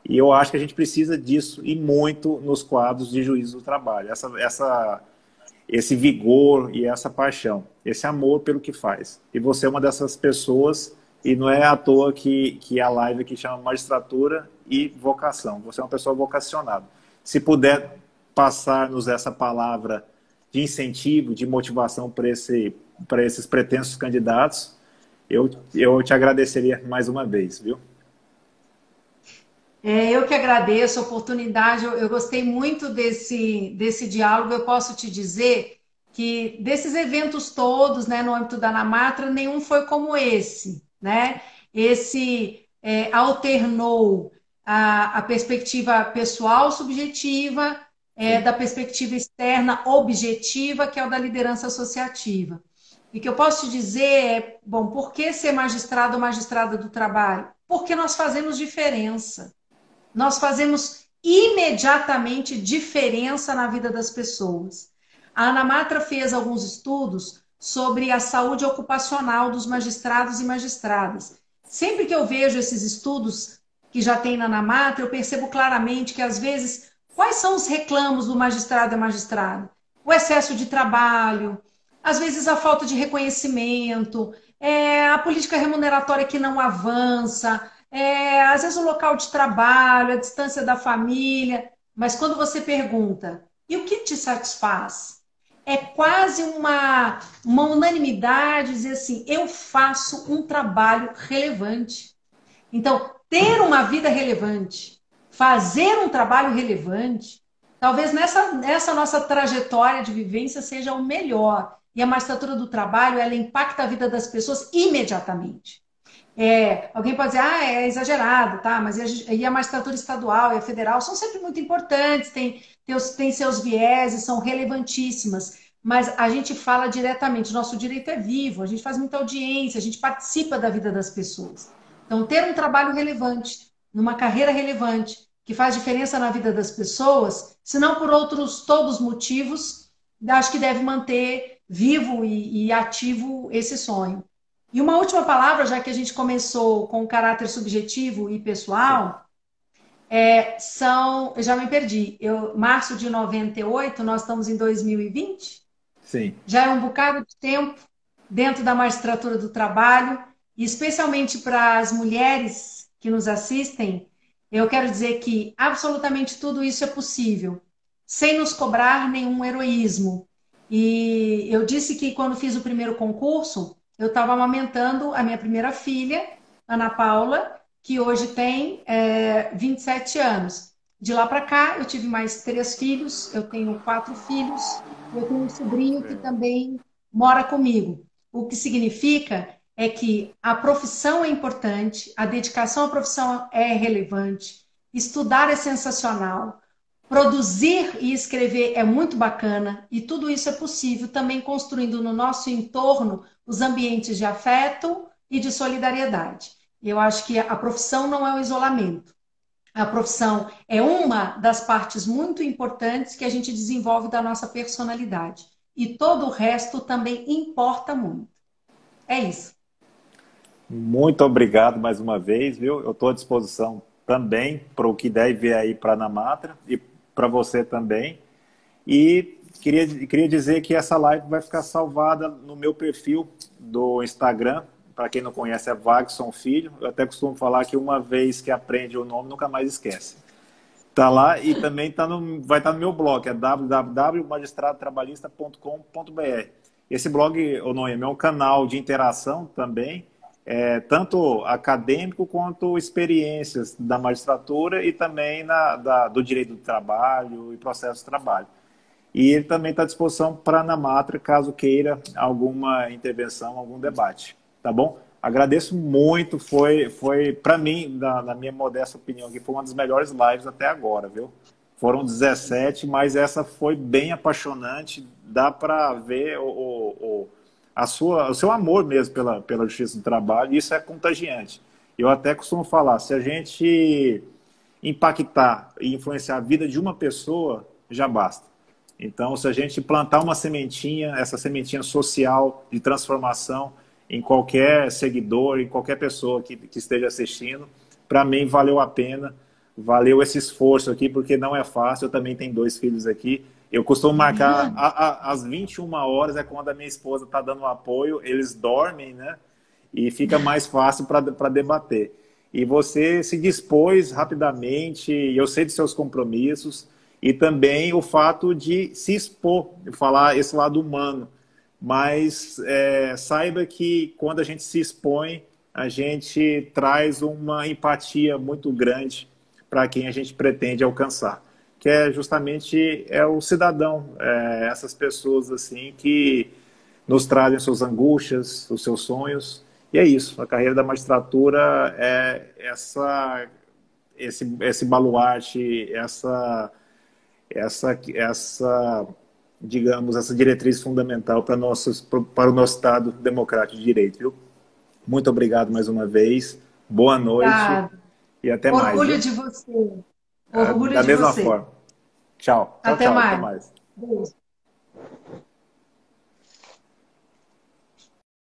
E eu acho que a gente precisa disso e muito nos quadros de juízo do trabalho. Esse vigor e essa paixão, esse amor pelo que faz. E você é uma dessas pessoas, e não é à toa que a live aqui chama magistratura e vocação. Você é uma pessoa vocacionada. Se puder passar-nos essa palavra de incentivo, de motivação para esses pretensos candidatos, eu te agradeceria mais uma vez, viu? Eu que agradeço a oportunidade, eu gostei muito desse diálogo. Eu posso te dizer que desses eventos todos, né, no âmbito da Namatra, nenhum foi como esse, né? Esse alternou a perspectiva pessoal subjetiva, Sim, da perspectiva externa objetiva, que é o da liderança associativa. E que eu posso te dizer bom, por que ser magistrado ou magistrada do trabalho? Porque nós fazemos diferença. Nós fazemos imediatamente diferença na vida das pessoas. A Ana Matra fez alguns estudos sobre a saúde ocupacional dos magistrados e magistradas. Sempre que eu vejo esses estudos que já tem na Ana Matra, eu percebo claramente que, às vezes, quais são os reclamos do magistrado e magistrada? O excesso de trabalho, às vezes a falta de reconhecimento, a política remuneratória que não avança, às vezes o local de trabalho, a distância da família, mas quando você pergunta, e o que te satisfaz? É quase uma unanimidade dizer assim, eu faço um trabalho relevante. Então, ter uma vida relevante, fazer um trabalho relevante, talvez nessa nossa trajetória de vivência seja o melhor. E a magistratura do trabalho, ela impacta a vida das pessoas imediatamente. Alguém pode dizer, é exagerado, tá? Mas e a magistratura estadual e a federal são sempre muito importantes, tem seus vieses, são relevantíssimas, mas a gente fala diretamente, nosso direito é vivo, a gente faz muita audiência, a gente participa da vida das pessoas. Então, ter um trabalho relevante, numa carreira relevante, que faz diferença na vida das pessoas, se não por outros todos motivos, acho que deve manter vivo e ativo esse sonho. E uma última palavra, já que a gente começou com o caráter subjetivo e sim, pessoal, Eu já me perdi. Março de 98, nós estamos em 2020. Sim. Já é um bocado de tempo dentro da magistratura do trabalho, e especialmente para as mulheres que nos assistem, eu quero dizer que absolutamente tudo isso é possível, sem nos cobrar nenhum heroísmo. E eu disse que quando fiz o primeiro concurso, eu estava amamentando a minha primeira filha, Ana Paula, que hoje tem 27 anos. De lá para cá, eu tive mais 3 filhos, eu tenho 4 filhos, eu tenho um sobrinho que também mora comigo. O que significa é que a profissão é importante, a dedicação à profissão é relevante, estudar é sensacional, produzir e escrever é muito bacana, e tudo isso é possível também construindo no nosso entorno os ambientes de afeto e de solidariedade. Eu acho que a profissão não é o isolamento. A profissão é uma das partes muito importantes que a gente desenvolve da nossa personalidade. E todo o resto também importa muito. É isso. Muito obrigado mais uma vez, viu? Eu estou à disposição também para o que deve vir aí para a Namatra e para você também. E queria dizer que essa live vai ficar salvada no meu perfil do Instagram. Para quem não conhece, é Wagson Filho. Eu até costumo falar que uma vez que aprende o nome, nunca mais esquece. Tá lá e também vai estar no meu blog, é www.magistradotrabalhista.com.br. Esse blog, Noemi, é um canal de interação também, tanto acadêmico quanto experiências da magistratura e também do direito do trabalho e processo de trabalho. E ele também está à disposição para a Namatra, caso queira alguma intervenção, algum debate. Tá bom? Agradeço muito, foi para mim, na minha modesta opinião, que foi uma das melhores lives até agora, viu? Foram 17, mas essa foi bem apaixonante, dá para ver o seu amor mesmo pela justiça do trabalho, e isso é contagiante. Eu até costumo falar, se a gente impactar e influenciar a vida de uma pessoa, já basta. Então, se a gente plantar uma sementinha, essa sementinha social de transformação, em qualquer seguidor, em qualquer pessoa que esteja assistindo, para mim valeu a pena, valeu esse esforço aqui, porque não é fácil, eu também tenho 2 filhos aqui, eu costumo marcar às 21 horas, é quando a minha esposa está dando apoio, eles dormem, né? E fica mais fácil para debater. E você se dispôs rapidamente, eu sei de seus compromissos, e também o fato de se expor, falar esse lado humano, mas saiba que quando a gente se expõe, a gente traz uma empatia muito grande para quem a gente pretende alcançar, que é justamente o cidadão, essas pessoas assim que nos trazem suas angústias, os seus sonhos, e é isso, a carreira da magistratura é esse baluarte, digamos, essa diretriz fundamental para o nosso Estado democrático de direito, viu? Muito obrigado mais uma vez, boa noite e até mais. Orgulho de você. Orgulho Da de mesma você. forma. Tchau. Até Tchau, até mais. mais. Beijo.